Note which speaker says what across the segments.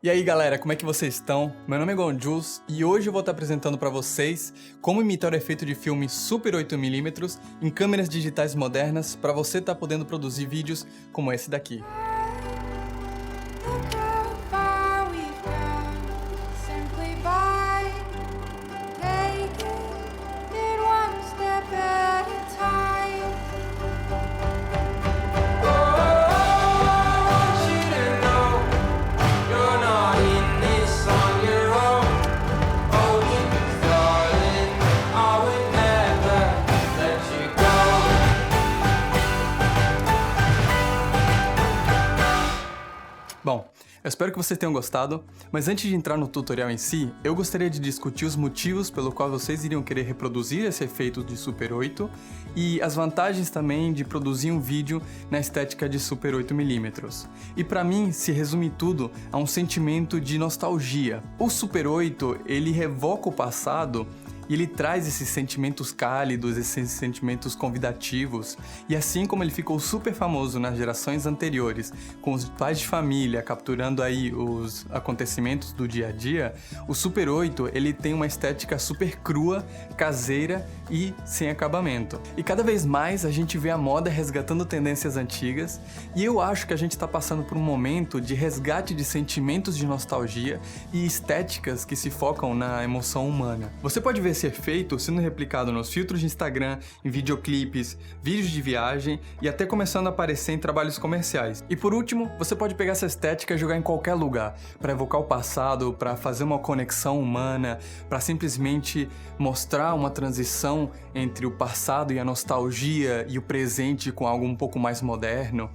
Speaker 1: E aí galera, como é que vocês estão? Meu nome é Gonjus e hoje eu vou estar apresentando para vocês como imitar o efeito de filme Super 8mm em câmeras digitais modernas para você estar podendo produzir vídeos como esse daqui. Bom, eu espero que vocês tenham gostado, mas antes de entrar no tutorial em si, eu gostaria de discutir os motivos pelo qual vocês iriam querer reproduzir esse efeito de Super 8 e as vantagens também de produzir um vídeo na estética de Super 8mm. E pra mim, se resume tudo a um sentimento de nostalgia. O Super 8, ele revoca o passado e ele traz esses sentimentos cálidos, esses sentimentos convidativos. E assim como ele ficou super famoso nas gerações anteriores, com os pais de família capturando aí os acontecimentos do dia a dia, o Super 8 ele tem uma estética super crua, caseira e sem acabamento. E cada vez mais a gente vê a moda resgatando tendências antigas, e eu acho que a gente está passando por um momento de resgate de sentimentos de nostalgia e estéticas que se focam na emoção humana. Você pode ver esse efeito sendo replicado nos filtros de Instagram, em videoclipes, vídeos de viagem e até começando a aparecer em trabalhos comerciais. E por último, você pode pegar essa estética e jogar em qualquer lugar, para evocar o passado, para fazer uma conexão humana, para simplesmente mostrar uma transição entre o passado e a nostalgia e o presente com algo um pouco mais moderno.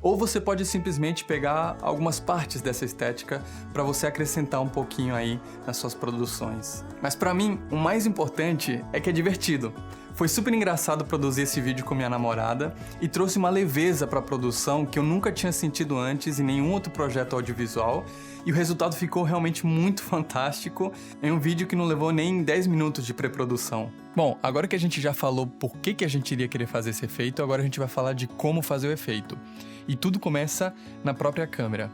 Speaker 1: Ou você pode simplesmente pegar algumas partes dessa estética para você acrescentar um pouquinho aí nas suas produções. Mas para mim, o mais importante é que é divertido. Foi super engraçado produzir esse vídeo com minha namorada e trouxe uma leveza para a produção que eu nunca tinha sentido antes em nenhum outro projeto audiovisual, e o resultado ficou realmente muito fantástico em um vídeo que não levou nem 10 minutos de pré-produção. Bom, agora que a gente já falou por que a gente iria querer fazer esse efeito, agora a gente vai falar de como fazer o efeito. E tudo começa na própria câmera.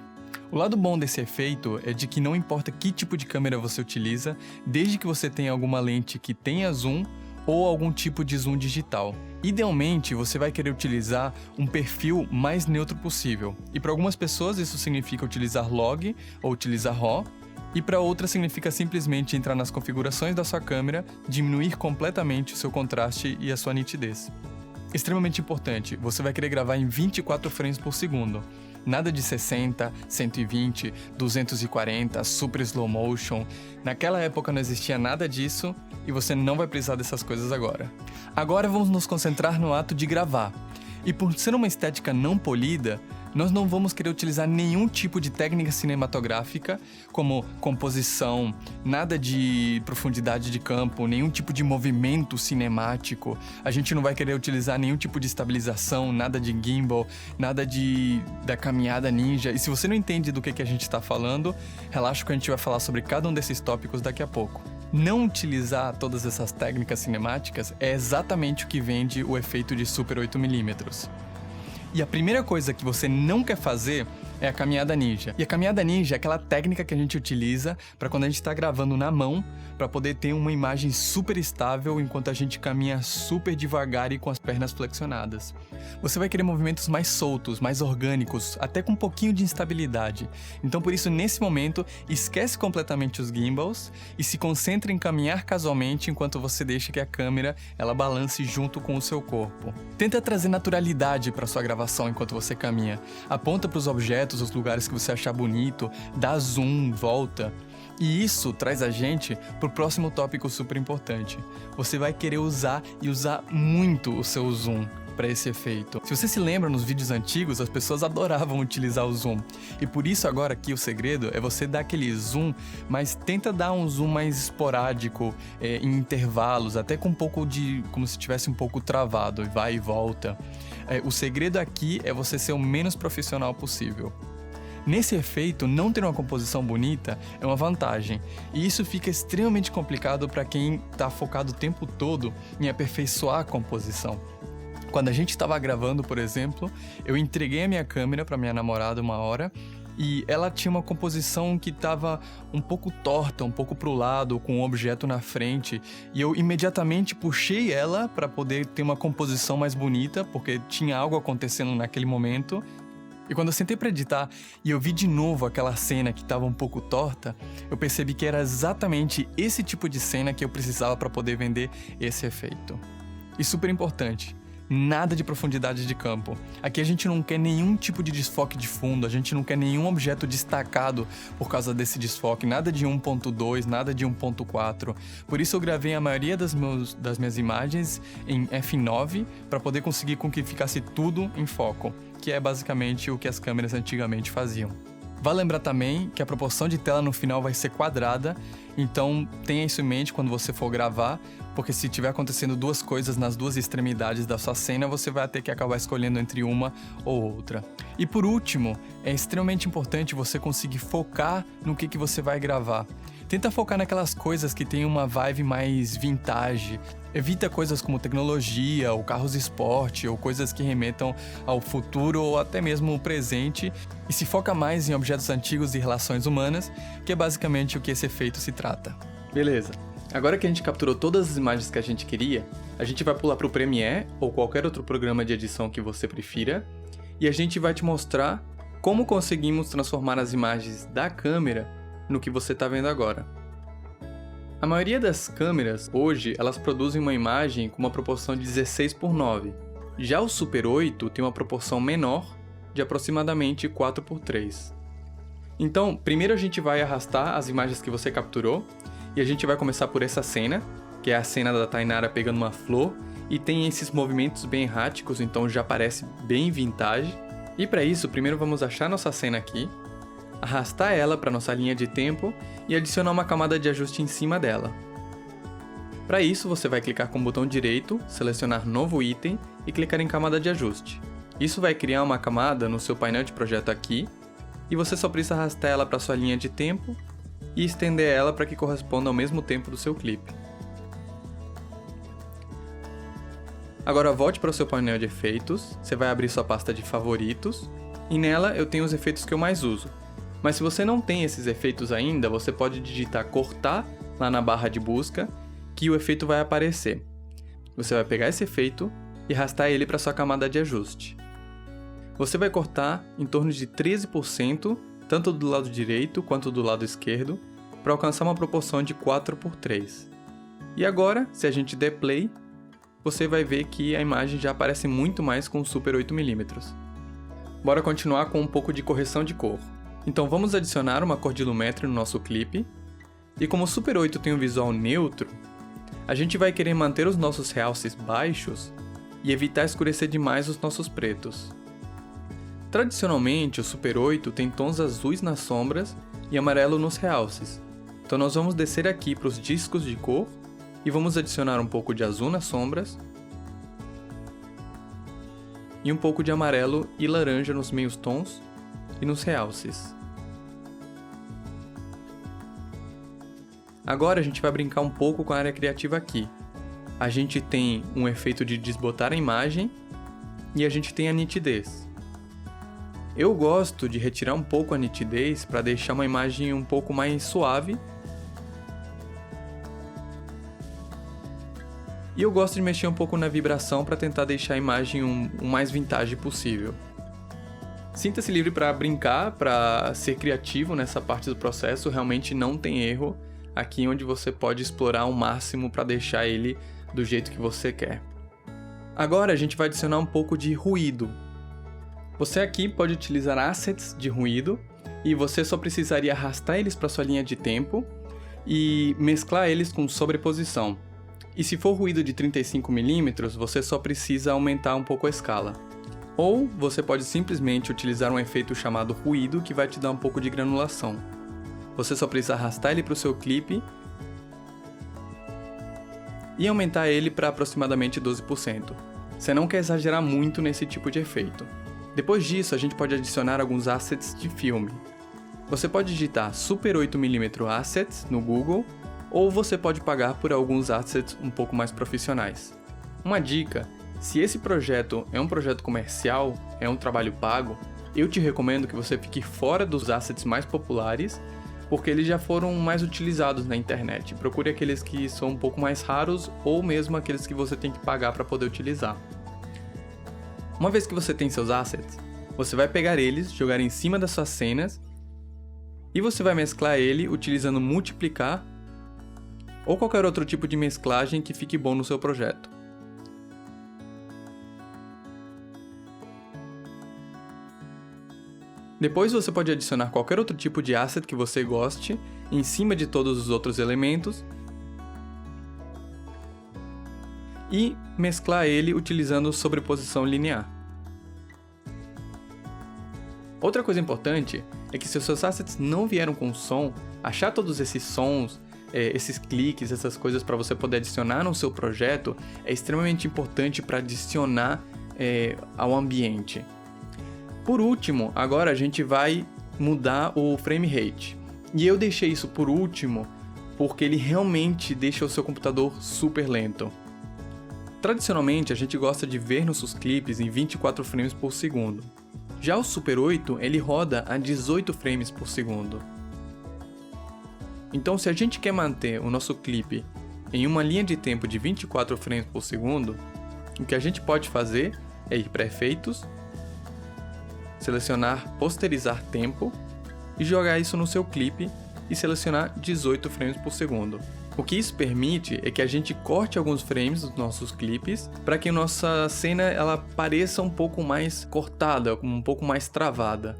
Speaker 1: O lado bom desse efeito é de que não importa que tipo de câmera você utiliza, desde que você tenha alguma lente que tenha zoom ou algum tipo de zoom digital. Idealmente, você vai querer utilizar um perfil mais neutro possível. E para algumas pessoas isso significa utilizar log ou utilizar RAW, e para outras significa simplesmente entrar nas configurações da sua câmera, diminuir completamente o seu contraste e a sua nitidez. Extremamente importante, você vai querer gravar em 24 frames por segundo. Nada de 60, 120, 240, super slow motion. Naquela época não existia nada disso e você não vai precisar dessas coisas agora. Agora vamos nos concentrar no ato de gravar. E por ser uma estética não polida, nós não vamos querer utilizar nenhum tipo de técnica cinematográfica, como composição, nada de profundidade de campo, nenhum tipo de movimento cinemático. A gente não vai querer utilizar nenhum tipo de estabilização, nada de gimbal, nada da caminhada ninja. E se você não entende do que a gente está falando, relaxa que a gente vai falar sobre cada um desses tópicos daqui a pouco. Não utilizar todas essas técnicas cinemáticas é exatamente o que vende o efeito de Super 8mm. E a primeira coisa que você não quer fazer é a caminhada ninja. E a caminhada ninja é aquela técnica que a gente utiliza para quando a gente está gravando na mão, para poder ter uma imagem super estável enquanto a gente caminha super devagar e com as pernas flexionadas. Você vai querer movimentos mais soltos, mais orgânicos, até com um pouquinho de instabilidade. Então por isso, nesse momento, esquece completamente os gimbals e se concentra em caminhar casualmente enquanto você deixa que a câmera ela balance junto com o seu corpo. Tenta trazer naturalidade para sua gravação enquanto você caminha. Aponta para os objetos, os lugares que você achar bonito, dá zoom, volta. E isso traz a gente para o próximo tópico super importante. Você vai querer usar muito o seu zoom para esse efeito. Se você se lembra, nos vídeos antigos, as pessoas adoravam utilizar o zoom. E por isso agora aqui o segredo é você dar aquele zoom, mas tenta dar um zoom mais esporádico, em intervalos, até com um pouco de... como se tivesse um pouco travado, vai e volta. O segredo aqui é você ser o menos profissional possível. Nesse efeito, não ter uma composição bonita é uma vantagem, e isso fica extremamente complicado para quem está focado o tempo todo em aperfeiçoar a composição. Quando a gente estava gravando, por exemplo, eu entreguei a minha câmera para minha namorada uma hora e ela tinha uma composição que estava um pouco torta, um pouco pro lado, com um objeto na frente, e eu imediatamente puxei ela para poder ter uma composição mais bonita, porque tinha algo acontecendo naquele momento. E quando eu sentei para editar e eu vi de novo aquela cena que estava um pouco torta, eu percebi que era exatamente esse tipo de cena que eu precisava para poder vender esse efeito. E super importante, nada de profundidade de campo. Aqui a gente não quer nenhum tipo de desfoque de fundo, a gente não quer nenhum objeto destacado por causa desse desfoque, nada de 1.2, nada de 1.4. Por isso eu gravei a maioria das minhas imagens em f9 para poder conseguir com que ficasse tudo em foco, que é basicamente o que as câmeras antigamente faziam. Vale lembrar também que a proporção de tela no final vai ser quadrada, então tenha isso em mente quando você for gravar, porque se estiver acontecendo duas coisas nas duas extremidades da sua cena, você vai ter que acabar escolhendo entre uma ou outra. E por último, é extremamente importante você conseguir focar no que você vai gravar. Tenta focar naquelas coisas que tem uma vibe mais vintage. Evita coisas como tecnologia, ou carros de esporte, ou coisas que remetam ao futuro ou até mesmo o presente, e se foca mais em objetos antigos e relações humanas, que é basicamente o que esse efeito se trata. Beleza. Agora que a gente capturou todas as imagens que a gente queria, a gente vai pular para o Premiere ou qualquer outro programa de edição que você prefira, e a gente vai te mostrar como conseguimos transformar as imagens da câmera no que você está vendo agora. A maioria das câmeras, hoje, elas produzem uma imagem com uma proporção de 16:9. Já o Super 8 tem uma proporção menor, de aproximadamente 4:3. Então, primeiro a gente vai arrastar as imagens que você capturou, e a gente vai começar por essa cena, que é a cena da Tainara pegando uma flor, e tem esses movimentos bem erráticos, então já parece bem vintage. E para isso, primeiro vamos achar nossa cena aqui, arrastar ela para nossa linha de tempo e adicionar uma camada de ajuste em cima dela. Para isso, você vai clicar com o botão direito, selecionar novo item e clicar em camada de ajuste. Isso vai criar uma camada no seu painel de projeto aqui, e você só precisa arrastar ela para sua linha de tempo e estender ela para que corresponda ao mesmo tempo do seu clipe. Agora volte para o seu painel de efeitos, você vai abrir sua pasta de favoritos, e nela eu tenho os efeitos que eu mais uso. Mas se você não tem esses efeitos ainda, você pode digitar cortar lá na barra de busca, que o efeito vai aparecer. Você vai pegar esse efeito e arrastar ele para sua camada de ajuste. Você vai cortar em torno de 13%, tanto do lado direito quanto do lado esquerdo, para alcançar uma proporção de 4:3. E agora, se a gente der play, você vai ver que a imagem já aparece muito mais com o Super 8mm. Bora continuar com um pouco de correção de cor. Então vamos adicionar uma cor de Lumetri no nosso clipe, e como o Super 8 tem um visual neutro, a gente vai querer manter os nossos realces baixos e evitar escurecer demais os nossos pretos. Tradicionalmente, o Super 8 tem tons azuis nas sombras e amarelo nos realces, então nós vamos descer aqui para os discos de cor e vamos adicionar um pouco de azul nas sombras e um pouco de amarelo e laranja nos meios tons e nos realces. Agora a gente vai brincar um pouco com a área criativa aqui. A gente tem um efeito de desbotar a imagem e a gente tem a nitidez. Eu gosto de retirar um pouco a nitidez para deixar uma imagem um pouco mais suave. E eu gosto de mexer um pouco na vibração para tentar deixar a imagem o mais vintage possível. Sinta-se livre para brincar, para ser criativo nessa parte do processo, realmente não tem erro. Aqui onde você pode explorar ao máximo para deixar ele do jeito que você quer. Agora a gente vai adicionar um pouco de ruído. Você aqui pode utilizar assets de ruído e você só precisaria arrastar eles para sua linha de tempo e mesclar eles com sobreposição. E se for ruído de 35mm, você só precisa aumentar um pouco a escala. Ou você pode simplesmente utilizar um efeito chamado ruído que vai te dar um pouco de granulação. Você só precisa arrastar ele para o seu clipe e aumentar ele para aproximadamente 12%. Você não quer exagerar muito nesse tipo de efeito. Depois disso, a gente pode adicionar alguns assets de filme. Você pode digitar Super 8mm Assets no Google, ou você pode pagar por alguns assets um pouco mais profissionais. Uma dica: se esse projeto é um projeto comercial, é um trabalho pago, Eu te recomendo que você fique fora dos assets mais populares, porque eles já foram mais utilizados na internet. Procure aqueles que são um pouco mais raros ou mesmo aqueles que você tem que pagar para poder utilizar. Uma vez que você tem seus assets, você vai pegar eles, jogar em cima das suas cenas e você vai mesclar ele utilizando multiplicar ou qualquer outro tipo de mesclagem que fique bom no seu projeto. Depois você pode adicionar qualquer outro tipo de asset que você goste em cima de todos os outros elementos e mesclar ele utilizando sobreposição linear. Outra coisa importante é que se os seus assets não vieram com som, achar todos esses sons, esses cliques, essas coisas para você poder adicionar no seu projeto é extremamente importante para adicionar ao ambiente. Por último, agora a gente vai mudar o frame rate. E eu deixei isso por último porque ele realmente deixa o seu computador super lento. Tradicionalmente, a gente gosta de ver nossos clipes em 24 frames por segundo. Já o Super 8, ele roda a 18 frames por segundo. Então, se a gente quer manter o nosso clipe em uma linha de tempo de 24 frames por segundo, o que a gente pode fazer é ir para Efeitos, selecionar Posterizar Tempo e jogar isso no seu clipe e selecionar 18 frames por segundo. O que isso permite é que a gente corte alguns frames dos nossos clipes para que a nossa cena ela pareça um pouco mais cortada, um pouco mais travada.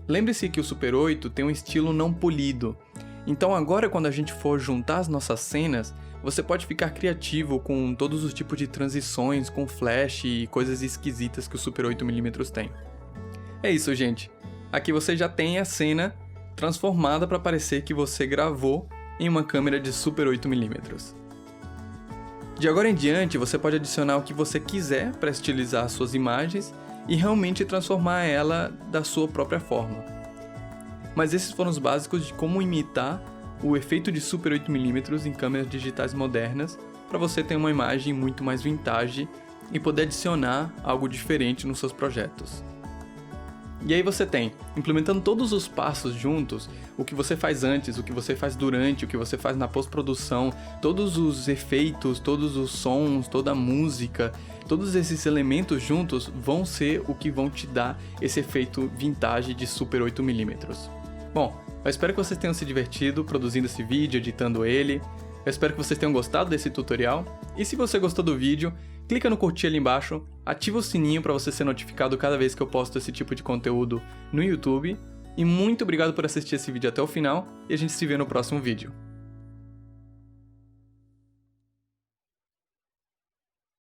Speaker 1: Lembre-se que o Super 8 tem um estilo não polido, então agora quando a gente for juntar as nossas cenas, você pode ficar criativo com todos os tipos de transições, com flash e coisas esquisitas que o Super 8mm tem. É isso, gente. Aqui você já tem a cena transformada para parecer que você gravou em uma câmera de Super 8mm. De agora em diante, você pode adicionar o que você quiser para estilizar as suas imagens e realmente transformar ela da sua própria forma. Mas esses foram os básicos de como imitar o efeito de Super 8mm em câmeras digitais modernas para você ter uma imagem muito mais vintage e poder adicionar algo diferente nos seus projetos. E aí você tem, implementando todos os passos juntos, o que você faz antes, o que você faz durante, o que você faz na pós-produção, todos os efeitos, todos os sons, toda a música, todos esses elementos juntos vão ser o que vão te dar esse efeito vintage de Super 8mm. Bom, eu espero que vocês tenham se divertido produzindo esse vídeo, editando ele. Eu espero que vocês tenham gostado desse tutorial. E se você gostou do vídeo, clica no curtir ali embaixo, ativa o sininho para você ser notificado cada vez que eu posto esse tipo de conteúdo no YouTube. E muito obrigado por assistir esse vídeo até o final, e a gente se vê no próximo vídeo.